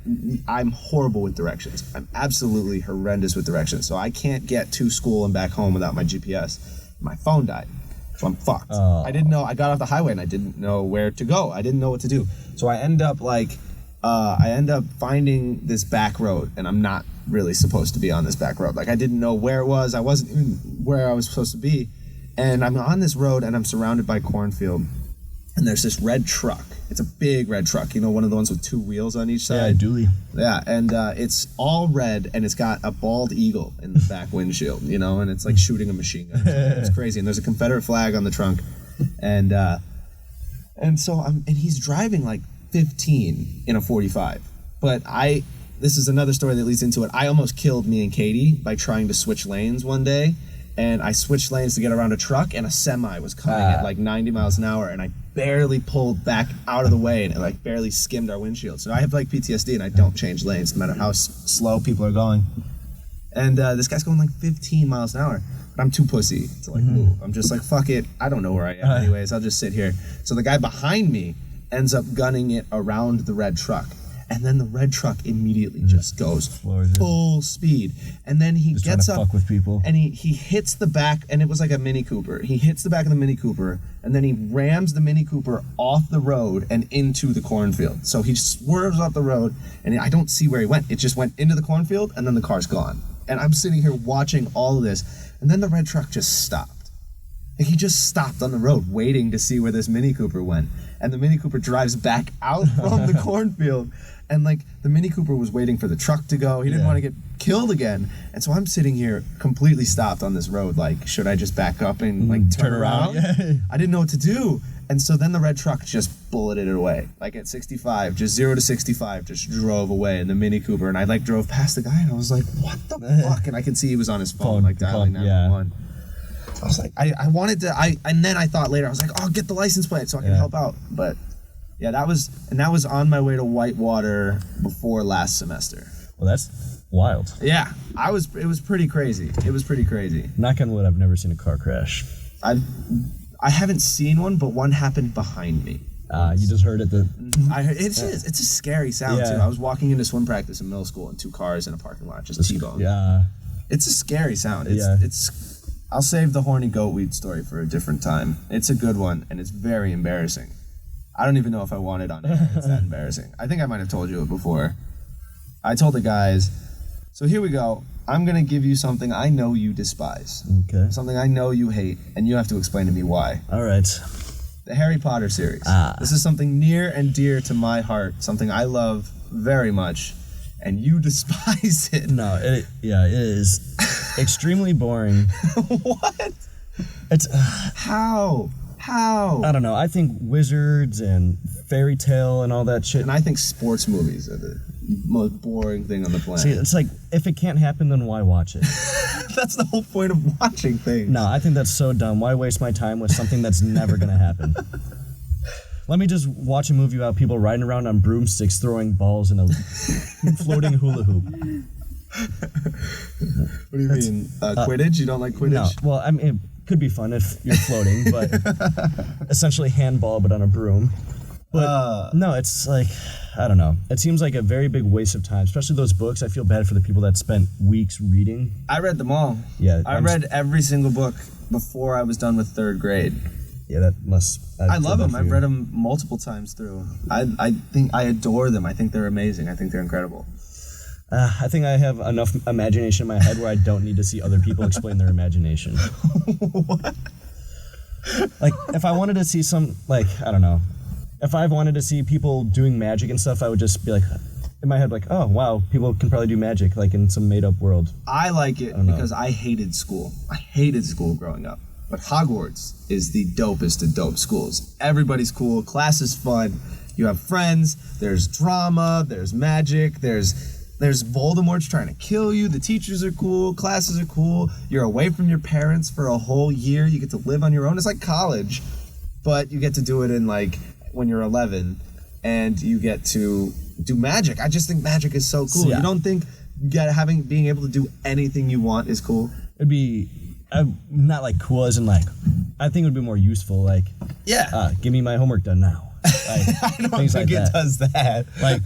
I'm horrible with directions. I'm absolutely horrendous with directions, so I can't get to school and back home without my GPS. My phone died, so I'm fucked. Oh. I didn't know. I got off the highway, and I didn't know where to go. I didn't know what to do. So I end up finding this back road, and I'm not really supposed to be on this back road. Like, I didn't know where it was. I wasn't even where I was supposed to be. And I'm on this road, and I'm surrounded by cornfield, and there's this red truck. It's a big red truck, you know, one of the ones with 2 wheels on each side. Yeah, dually. Yeah, and it's all red, and it's got a bald eagle in the back windshield, you know, and it's like shooting a machine gun. It's crazy, and there's a Confederate flag on the trunk, and he's driving like 15 in a 45. But this is another story that leads into it. I almost killed me and Katie by trying to switch lanes one day. And I switched lanes to get around a truck, and a semi was coming at like 90 miles an hour, and I barely pulled back out of the way, and it like barely skimmed our windshield. So I have like PTSD, and I don't change lanes no matter how slow people are going. And this guy's going like 15 miles an hour, but I'm too pussy to like move. I'm just like, fuck it, I don't know where I am anyways, I'll just sit here. So the guy behind me ends up gunning it around the red truck. And then the red truck immediately just goes full speed. And then he gets up fuck with people. And he hits the back, and it was like a Mini Cooper. He hits the back of the Mini Cooper, and then he rams the Mini Cooper off the road and into the cornfield. So he swerves off the road, and I don't see where he went. It just went into the cornfield, and then the car's gone. And I'm sitting here watching all of this, and then the red truck just stopped. Like, he just stopped on the road waiting to see where this Mini Cooper went. And the Mini Cooper drives back out from the cornfield. And like, the Mini Cooper was waiting for the truck to go. He didn't want to get killed again. And so I'm sitting here completely stopped on this road. Like, should I just back up and like turn around? Yeah. I didn't know what to do. And so then the red truck just bulleted it away. Like at 65, just 0 to 65, just drove away in the Mini Cooper. And I like drove past the guy, and I was like, what the fuck? And I could see he was on his phone like dialing 911. I was like, I wanted to, and then I thought later, I was like, oh, get the license plate so I can help out. But yeah, that was on my way to Whitewater before last semester. Well, that's wild. Yeah, it was pretty crazy. It was pretty crazy. Knock on wood, I've never seen a car crash. I haven't seen one, but one happened behind me. You just heard it. It's a scary sound too. I was walking into swim practice in middle school, and 2 cars in a parking lot just T-boned. Yeah. It's a scary sound. I'll save the horny goat weed story for a different time. It's a good one, and it's very embarrassing. I don't even know if I want it on air. It's that embarrassing. I think I might have told you it before. I told the guys, so here we go. I'm going to give you something I know you despise. Okay. Something I know you hate, and you have to explain to me why. All right. The Harry Potter series. This is something near and dear to my heart, something I love very much, and you despise it. No, it is extremely boring. What? It's How? I don't know. I think wizards and fairy tale and all that shit. And I think sports movies are the most boring thing on the planet. See, it's like, if it can't happen, then why watch it? That's the whole point of watching things. No, I think that's so dumb. Why waste my time with something that's never gonna happen? Let me just watch a movie about people riding around on broomsticks throwing balls in a floating hula hoop. What do you mean? Quidditch? You don't like Quidditch? No. Well, I mean, it could be fun if you're floating, but essentially handball, but on a broom. But no, it's like, I don't know. It seems like a very big waste of time, especially those books. I feel bad for the people that spent weeks reading. I read them all. Yeah. I read every single book before I was done with 3rd grade. Yeah, that must... I love them. I've read them multiple times through. I think I adore them. I think they're amazing. I think they're incredible. I think I have enough imagination in my head where I don't need to see other people explain their imagination. What? Like, if I wanted to see some, like, I don't know. If I wanted to see people doing magic and stuff, I would just be like, in my head, like, oh, wow, people can probably do magic, like, in some made-up world. I like it because I hated school. I hated school growing up. But Hogwarts is the dopest of dope schools. Everybody's cool. Class is fun. You have friends. There's drama. There's magic. There's Voldemort's trying to kill you. The teachers are cool. Classes are cool. You're away from your parents for a whole year. You get to live on your own. It's like college, but you get to do it in like when you're 11, and you get to do magic. I just think magic is so cool. Yeah. You don't think being able to do anything you want is cool? It'd be not like cool as in like, I think it would be more useful. Like, give me my homework done now. Like, I don't think it does that. Like,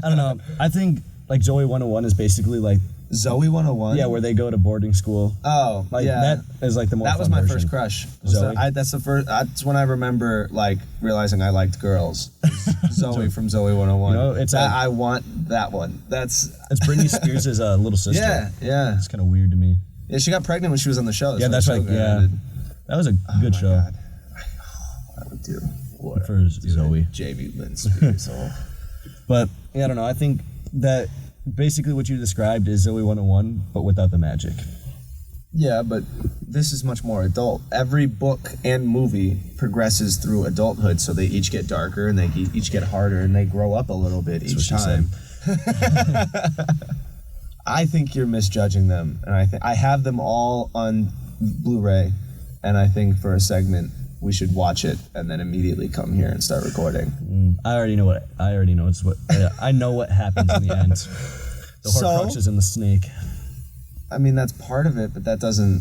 I don't know. I think like Zoe 101 is basically like Zoe 101. Yeah, where they go to boarding school. Oh, like that is like the more. That was my version. first crush. Zoe. That's when I remember like realizing I liked girls. Zoe from Zoe 101. You know, it's I want that one. It's Britney Spears' little sister. Yeah. It's kind of weird to me. Yeah, she got pregnant when she was on the show. That's right. Yeah, that was a good show. God. I would do for Zoe. J.B. Lynn Spears. But yeah, I don't know. I think that basically what you described is Zoe 101, but without the magic. Yeah, but this is much more adult. Every book and movie progresses through adulthood, so they each get darker and they each get harder and they grow up a little bit each time. I think you're misjudging them, and I have them all on Blu-ray, and I think for a segment we should watch it and then immediately come here and start recording. I already know what I know what happens in the end. The Horcrux is in the snake. I mean, that's part of it, but that doesn't.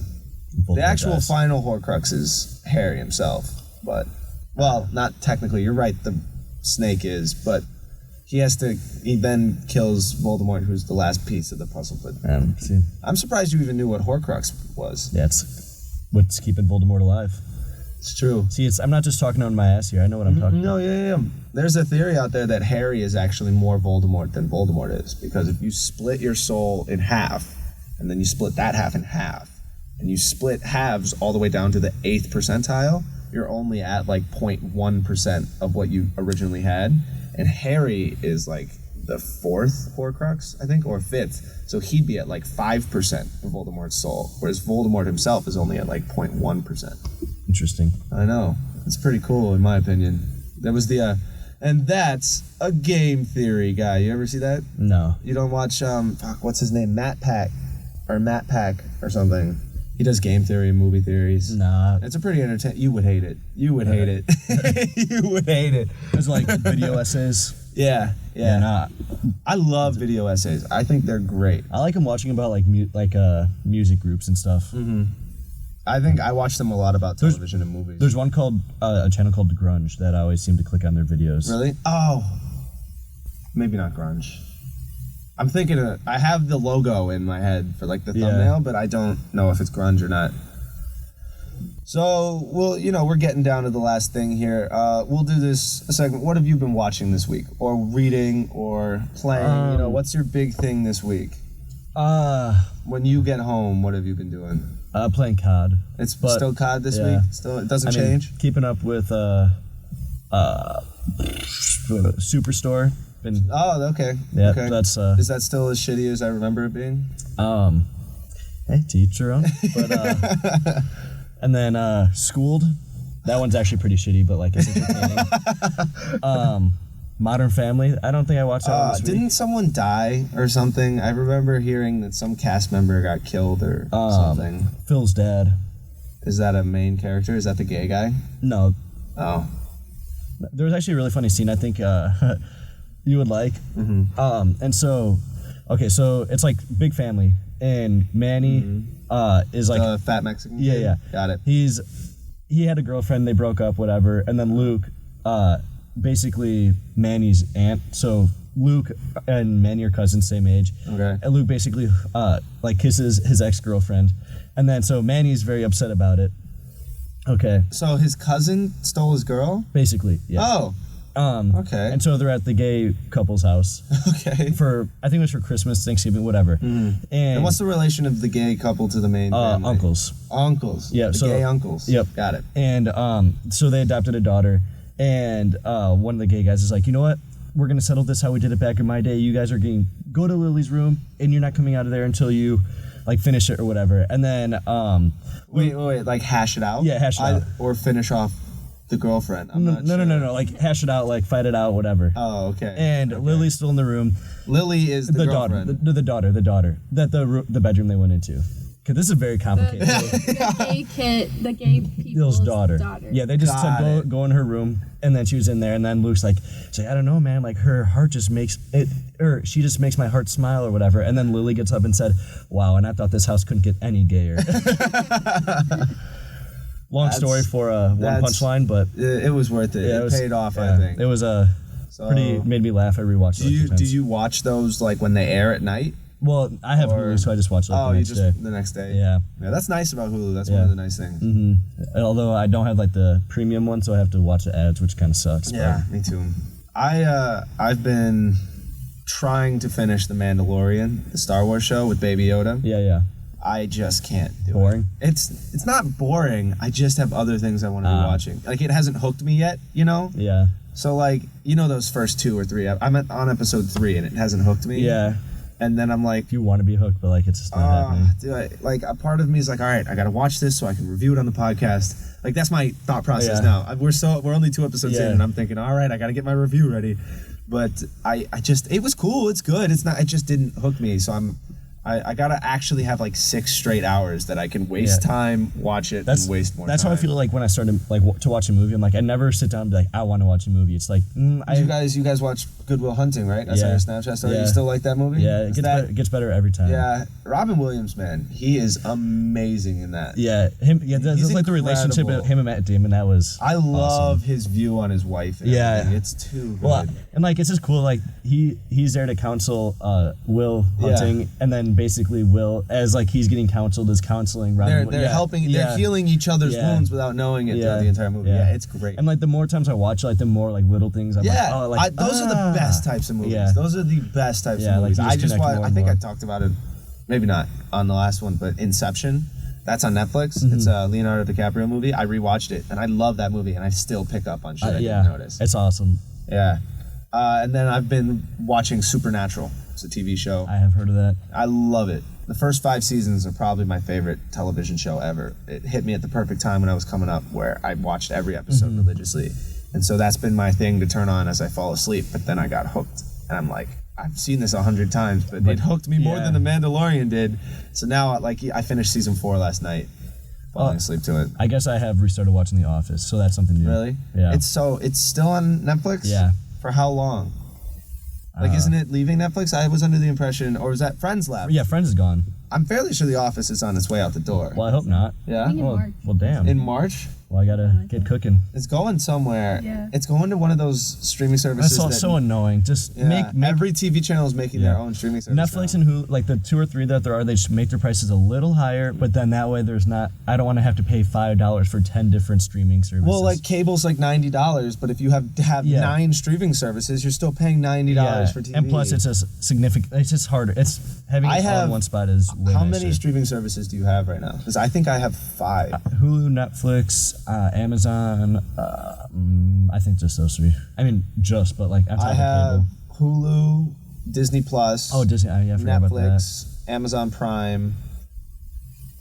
The actual final Horcrux is Harry himself, but well, not technically. You're right. The snake is, but. He then kills Voldemort, who's the last piece of the puzzle. But I'm surprised you even knew what Horcrux was. Yeah, it's what's keeping Voldemort alive. It's true. See, I'm not just talking on my ass here. I know what I'm talking about. No, yeah. There's a theory out there that Harry is actually more Voldemort than Voldemort is, because if you split your soul in half, and then you split that half in half, and you split halves all the way down to the 8th percentile, you're only at like 0.1% of what you originally had. And Harry is like the 4th Horcrux, I think, or 5th. So he'd be at like 5% of Voldemort's soul, whereas Voldemort himself is only at like 0.1%. Interesting. I know. It's pretty cool, in my opinion. That was the, and that's a game theory guy. You ever see that? No. You don't watch, what's his name? Matt Pack or something. He does game theory and movie theories. Nah. It's a pretty entertaining. You would hate it. You would hate it. You would hate it. It's like video essays. Yeah. Nah. I love video essays. I think they're great. I like them watching about like music groups and stuff. Mm-hmm. I think I watch them a lot about television and movies. There's one called a channel called Grunge that I always seem to click on their videos. Really? Oh. Maybe not Grunge. I'm thinking I have the logo in my head for like the thumbnail, but I don't know if it's grunge or not. So, we're getting down to the last thing here. We'll do this segment. What have you been watching this week? Or reading or playing? What's your big thing this week? When you get home, what have you been doing? Playing COD. It's still COD this week? Still, it doesn't change? Keeping up with Superstore. Okay. Yeah, okay. That's is that still as shitty as I remember it being? Hey, to each their own. But and then Schooled. That one's actually pretty shitty, but like it's entertaining. Modern Family. I don't think I watched that one this week. Didn't someone die or something? I remember hearing that some cast member got killed or something. Phil's dad. Is that a main character? Is that the gay guy? No. Oh. There was actually a really funny scene. I think. You would like. Mm-hmm. And so it's like big family, and Manny is like the fat Mexican kid? Yeah. Got it. He had a girlfriend, they broke up, whatever, and then Luke, basically Manny's aunt. So Luke and Manny are cousins, same age. Okay. And Luke basically like kisses his ex-girlfriend, and then so Manny's very upset about it. Okay. So his cousin stole his girl? Basically, yeah. Oh. Okay. And so they're at the gay couple's house. Okay. I think it was for Christmas, Thanksgiving, whatever. Mm. And what's the relation of the gay couple to the main family? Uncles. Uncles. Yeah. The gay uncles. Yep. Got it. And so they adopted a daughter, and one of the gay guys is like, you know what? We're gonna settle this how we did it back in my day. You guys are going to go to Lily's room, and you're not coming out of there until you like finish it or whatever. And then wait, like hash it out? Yeah, hash it out. Or finish off the girlfriend. No. Like hash it out, like fight it out, whatever. Oh, okay. And okay. Lily's still in the room. Lily is the daughter. girlfriend. The daughter. That the bedroom they went into. Because this is very complicated. The gay people's daughter. Yeah, they just said go in her room, and then she was in there, and then Luke's like, I don't know, man, like her heart just makes it, or she just makes my heart smile or whatever. And then Lily gets up and said, wow, and I thought this house couldn't get any gayer. Long story for one punchline, but it was worth it. It paid off, I think. It was made me laugh. I rewatched it. Do you watch those like when they air at night? Well, I have Hulu, so I just watch it the next day. Yeah. Yeah, that's nice about Hulu. That's one of the nice things. Mm-hmm. Although I don't have like the premium one, so I have to watch the ads, which kind of sucks. Yeah, me too. I've been trying to finish The Mandalorian, the Star Wars show with Baby Yoda. Yeah. I just can't do boring? it. It's not boring. I just have other things I want to be watching. Like, it hasn't hooked me yet, you know? Yeah. So, like, you know those first 2 or 3. I'm on episode 3, and it hasn't hooked me. Yeah. And then I'm like... You want to be hooked, but, like, it's just not happening. Dude, like, a part of me is like, all right, I got to watch this so I can review it on the podcast. Like, that's my thought process now. We're only 2 episodes in, and I'm thinking, all right, I got to get my review ready. But I just... It was cool. It's good. It just didn't hook me, so I gotta actually have like 6 straight hours that I can waste time, watch it, and waste more time. That's how I feel like when I started like to watch a movie. I'm like, I never sit down and be like, I want to watch a movie. It's like, you guys watch Good Will Hunting, right? That's on your Snapchat story. You still like that movie? Yeah, it gets better every time. Yeah, Robin Williams, man, he is amazing in that. Yeah, that's like the relationship of him and Matt Damon. That was I love his view on his wife. It's too good. Well, and like it's just cool. Like he's there to counsel Will Hunting, and then basically Will, as like he's getting counseled, is counseling Robin. They're helping. They're healing each other's wounds without knowing it throughout the entire movie. Yeah, it's great. And like the more times I watch it, like the more like little things I'm like, those are the best types of movies. Those are the best types of movies. Like I think I talked about it, maybe not on the last one, but Inception. That's on Netflix. It's a Leonardo DiCaprio movie. I rewatched it, and I love that movie, and I still pick up on shit I didn't notice. It's awesome. Yeah. And then I've been watching Supernatural. It's a TV show. I have heard of that. I love it. The first 5 seasons are probably my favorite television show ever. It hit me at the perfect time when I was coming up, where I watched every episode religiously. And so that's been my thing to turn on as I fall asleep, but then I got hooked. And I'm like, I've seen this 100 times, but it hooked me more than The Mandalorian did. So now, like, I finished season 4 last night, falling asleep to it. I guess I have restarted watching The Office, so that's something new. Really? Yeah. It's still on Netflix? Yeah. For how long? Like, isn't it leaving Netflix? I was under the impression, or was that Friends left? Yeah, Friends is gone. I'm fairly sure The Office is on its way out the door. Well, I hope not. Yeah? I think in March. Well, damn. In March? Well, I gotta get cooking. It's going somewhere. Yeah. It's going to one of those streaming services. That's so annoying. Just make every TV channel is making their own streaming service. Netflix and Hulu, like the 2 or 3 that there are, they just make their prices a little higher, but then that way I don't want to have to pay $5 for 10 different streaming services. Well, like cable's like $90, but if you have 9 streaming services, you're still paying $90 for TV. And plus, it's just harder. It's having it all in one spot is way How nicer. many streaming services do you have right now? Because I think I have 5. Hulu, Netflix, Amazon. I think just those 3. I mean, but like on top I have of cable. Hulu, Disney Plus. Oh, Disney. I forgot about that. Netflix, Amazon Prime.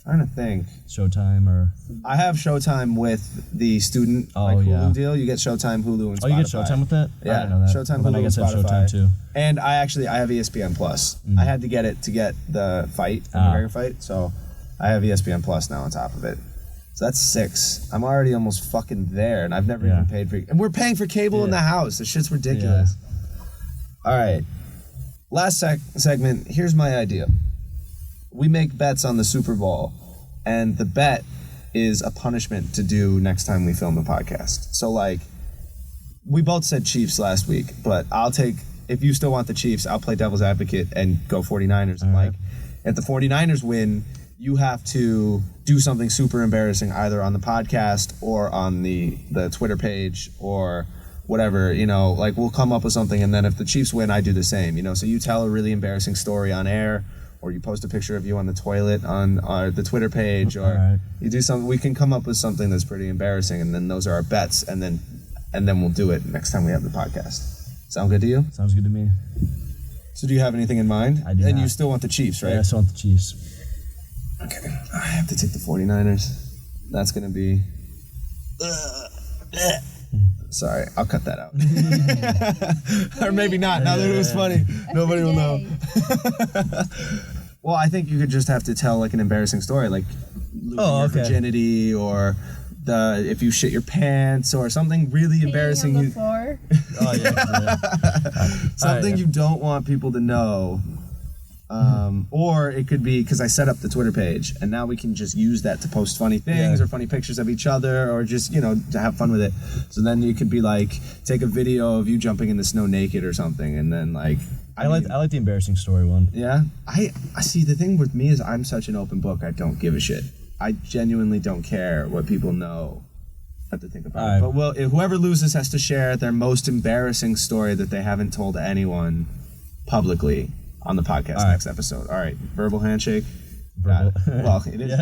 I'm trying to think. Showtime or. I have Showtime with the student Hulu deal. You get Showtime, Hulu, and Spotify. Oh, you get Showtime with that? Yeah, I didn't know that. Showtime, well, Hulu, I guess and Spotify. I have Showtime too. And I have ESPN Plus. I had to get it to get the McGregor fight, so I have ESPN Plus now on top of it. So that's 6. I'm already almost fucking there, and I've never even paid for it. And we're paying for cable in the house. This shit's ridiculous. Yeah. All right. Last segment. Here's my idea. We make bets on the Super Bowl, and the bet is a punishment to do next time we film a podcast. So, like, we both said Chiefs last week, but if you still want the Chiefs, I'll play devil's advocate and go 49ers. And, like, if the 49ers win, you have to do something super embarrassing either on the podcast or on the Twitter page or whatever, like we'll come up with something, and then if the Chiefs win, I do the same, so you tell a really embarrassing story on air, or you post a picture of you on the toilet on the Twitter page, or you do something. We can come up with something that's pretty embarrassing, and then those are our bets, and then we'll do it next time we have the podcast. Sound good to you? Sounds good to me. So do you have anything in mind? I do. And you still want the Chiefs, right? Yeah, I still want the Chiefs. Okay, I have to take the 49ers. That's going to be... Sorry, I'll cut that out. Or maybe not, now that it was funny. Nobody will know. Well, I think you could just have to tell like an embarrassing story, like losing your virginity, or if you shit your pants, or something really embarrassing. Oh, something you don't want people to know. Or it could be because I set up the Twitter page, and now we can just use that to post funny things or funny pictures of each other, or just, to have fun with it. So then you could be like, take a video of you jumping in the snow naked or something, and then like... I like the embarrassing story one. Yeah? I see, the thing with me is I'm such an open book, I don't give a shit. I genuinely don't care what people know. Have to think about it. But whoever loses has to share their most embarrassing story that they haven't told anyone publicly on the podcast next episode. All right, verbal handshake. Well, it is.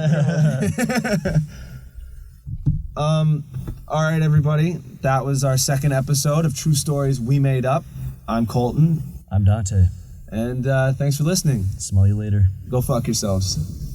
All right, everybody. That was our second episode of True Stories We Made Up. I'm Colton. I'm Dante. And thanks for listening. Smell you later. Go fuck yourselves.